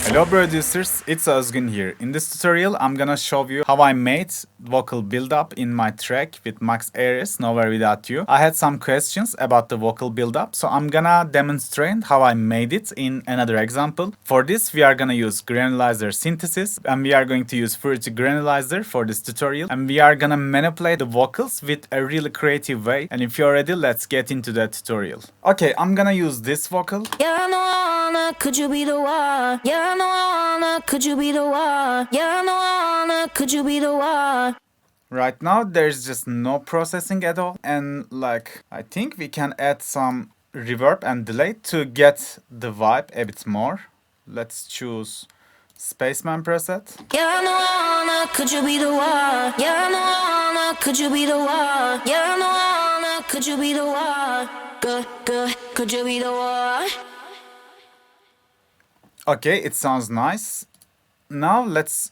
Hello producers, it's Özgün here. In this tutorial, I'm gonna show you how I made vocal build-up in my track with Max Ayres, Nowhere Without You. I had some questions about the vocal build-up, so I'm gonna demonstrate how I made it in another example. For this, we are gonna use granulizer synthesis, and we are going to use Fruity Granulizer for this tutorial, and we are gonna manipulate the vocals with a really creative way. And if you're ready, let's get into that tutorial. Okay, I'm gonna use this vocal. Yeah, I know I wanna, could you be the one? Yeah, I know I wanna, could you be the one? Yeah, I know I wanna, could you be the one? Right now there's just no processing at all, and like I think we can add some reverb and delay to get the vibe a bit more. Let's choose Spaceman preset. Yeah, I know I wanna, could you be the one? Yeah, I know I wanna, could you be the one? Yeah, I know I wanna, could you be the one? Good, could you be the one? Okay, it sounds nice. Now let's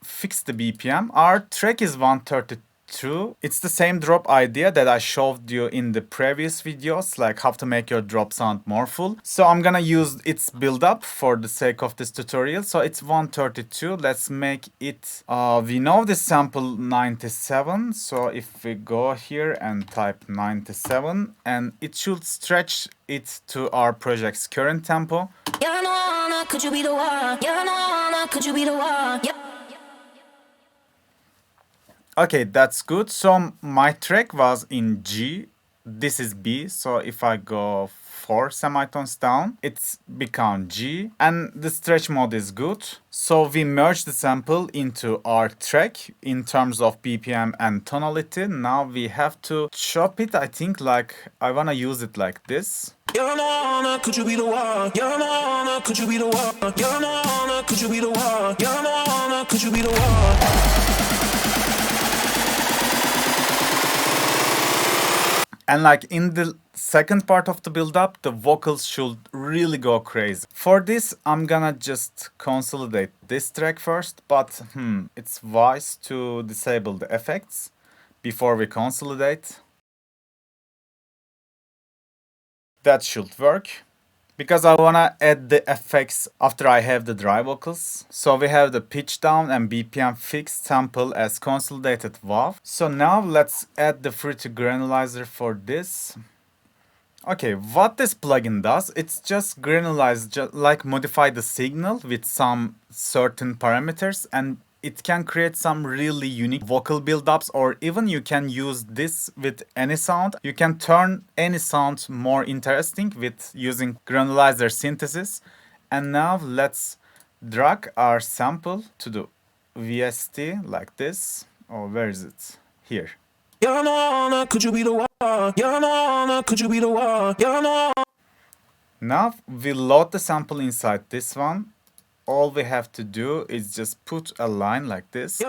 fix the BPM. Our track is 132. It's the same drop idea that I showed you in the previous videos, like how to make your drop sound more full. So I'm gonna use its build up for the sake of this tutorial. So it's 132. Let's make it, we know the sample 97. So if we go here and type 97, and it should stretch it to our project's current tempo. Yeah, I know I wanna, could you be the one? Yeah, I know I wanna, could you be the one? Yeah. Okay, that's good. So my track was in G. This is B. So if I go 4 semitones down, it's become G. And the stretch mode is good. So we merge the sample into our track in terms of BPM and tonality. Now we have to chop it. I think like I wanna use it like this. Yeah, no, could you be the one? Yeah, no, could you be the one? Yeah, no, could you be the one? Yeah, no, could you be the one? And like in the second part of the build-up, the vocals should really go crazy. For this, I'm gonna just consolidate this track first, but it's wise to disable the effects before we consolidate. That should work. Because I wanna add the effects after I have the dry vocals. So we have the pitch down and BPM fixed sample as consolidated WAV. So now let's add the Fruity Granulizer for this. Okay, what this plugin does, it's just granulize, like modify the signal with some certain parameters, and it can create some really unique vocal build-ups, or even you can use this with any sound. You can turn any sound more interesting with using granulizer synthesis. And now let's drag our sample to the VST like this. Oh, where is it? Here. Yeah, no, could you be the one? Yeah, no, could you be the one? Yeah, no. Now we load the sample inside this one. All we have to do is just put a line like this.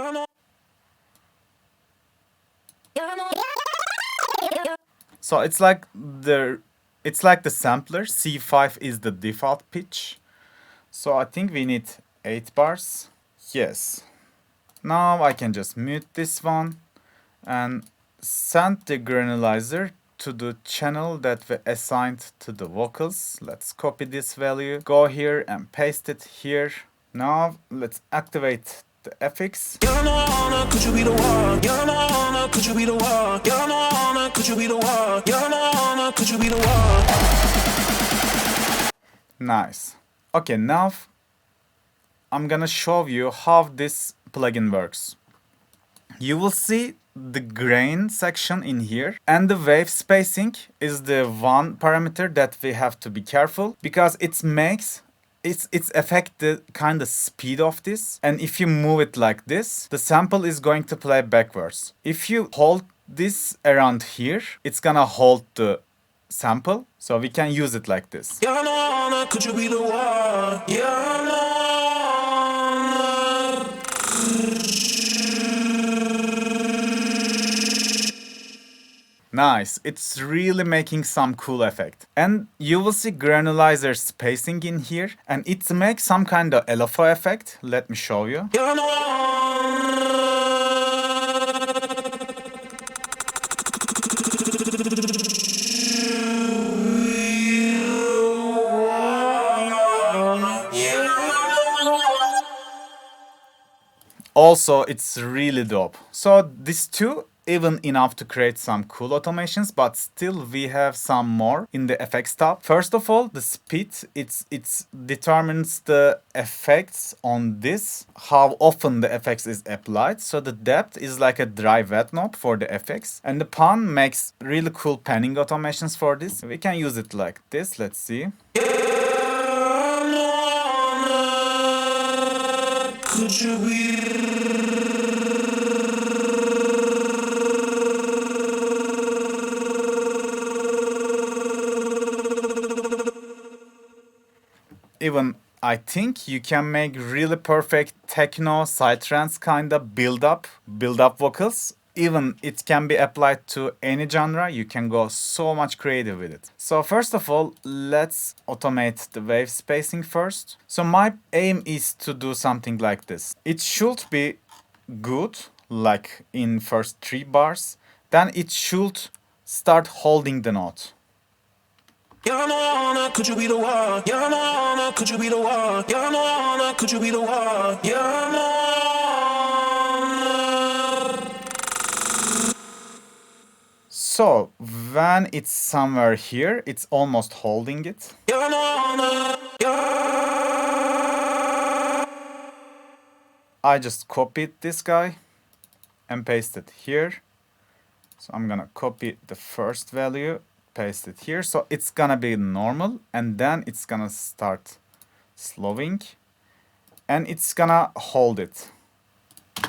So it's like the sampler. C5 is the default pitch. So I think we need 8 bars. Yes. Now I can just mute this one and send the granulizer to the channel that we assigned to the vocals. Let's copy this value, go here and paste it here. Now let's activate the FX. Could you be the one? Could you be the one? Could you be the one? Could you be the one? Nice. Okay, now I'm gonna show you how this plugin works. You will see the grain section in here, and the wave spacing is the one parameter that we have to be careful, because it makes it's affect the kind of speed of this. And if you move it like this, the sample is going to play backwards. If you hold this around here, it's gonna hold the sample, so we can use it like this. Could you be the one? Nice, it's really making some cool effect. And you will see granulizer spacing in here, and it makes some kind of LFO effect. Let me show you. Also, it's really dope. So these two even enough to create some cool automations, but still we have some more in the effects tab. First of all, the speed, it's determines the effects on this, how often the effects is applied. So the depth is like a dry wet knob for the effects, and the pan makes really cool panning automations for this. We can use it like this. Let's see. Could you be? Even I think you can make really perfect techno psytrance kind of build up vocals. Even it can be applied to any genre. You can go so much creative with it. So first of all, let's automate the wave spacing first. So my aim is to do something like this. It should be good, like in first 3 bars. Then it should start holding the note. You're no, could you be the one? You're no, could you be the one? You're no, could you be the one? You're no. So when it's somewhere here, it's almost holding it. You're no, I just copied this guy and paste it here. So I'm gonna copy the first value, paste it here. So it's gonna be normal, and then it's gonna start slowing, and it's gonna hold it.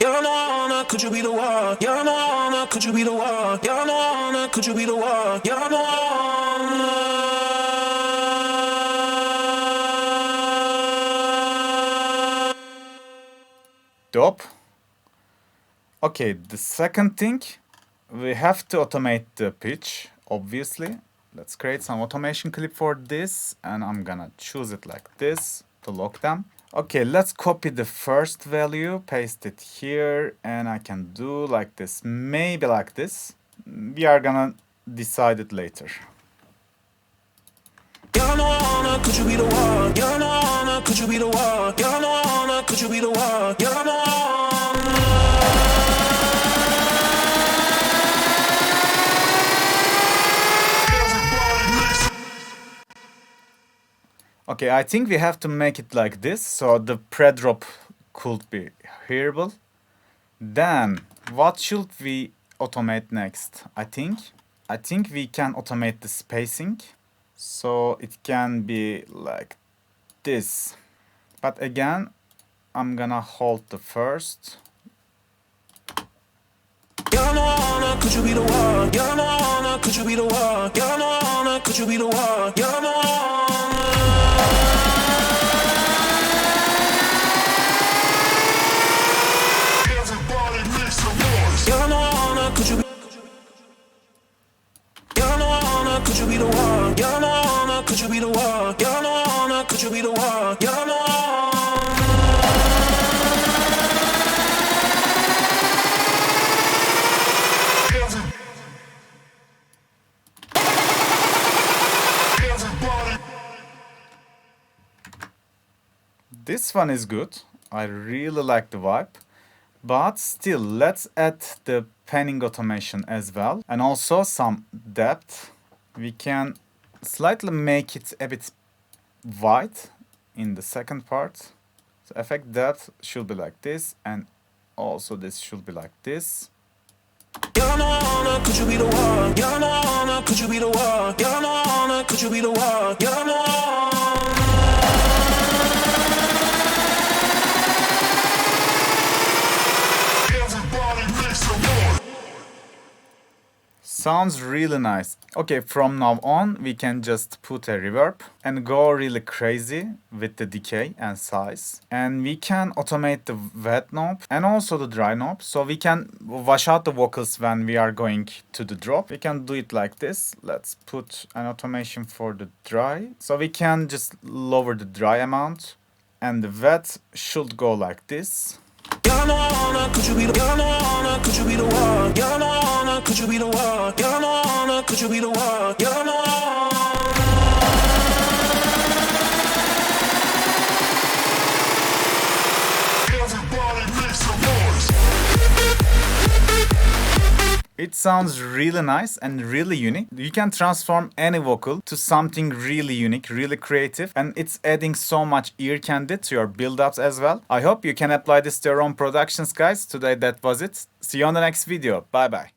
You're no, could you be the one? You're no, could you be the one? You're no, could you be the one? You're no. Dope. Okay, the second thing, we have to automate the pitch, obviously. Let's create some automation clip for this, and I'm gonna choose it like this to lock them. Okay, let's copy the first value, paste it here, and I can do like this, maybe like this. We are gonna decide it later. You're no, could you be the one? You're no, could you be the one? You're no, could you be the one? You're no. Okay, I think we have to make it like this, so the pre-drop could be hearable. Then, what should we automate next? I think we can automate the spacing, so it can be like this. But again, I'm gonna hold the first. You're no, could you be the one? You're no, could you be the one? You're no, could you be the one? You're no. This one is good. I really like the vibe. But still, let's add the panning automation as well. And also some depth. We can slightly make it a bit wide in the second part. So effect depth should be like this. And also this should be like this. You're no, could you be the one? You're no, could you be the one? You're no, could you be the one? You're no. Sounds really nice. Okay, from now on, we can just put a reverb and go really crazy with the decay and size. And we can automate the wet knob and also the dry knob. So we can wash out the vocals when we are going to the drop. We can do it like this. Let's put an automation for the dry. So we can just lower the dry amount. And the wet should go like this. You're no, could you be the one? You're no, could you be the one? You're no, could you be the one? You're no, could you be the one? You're no. Everybody make some noise. It sounds really nice and really unique. You can transform any vocal to something really unique, really creative, and it's adding so much ear candy to your build-ups as well. I hope you can apply this to your own productions, guys. Today that was it. See you on the next video. Bye bye.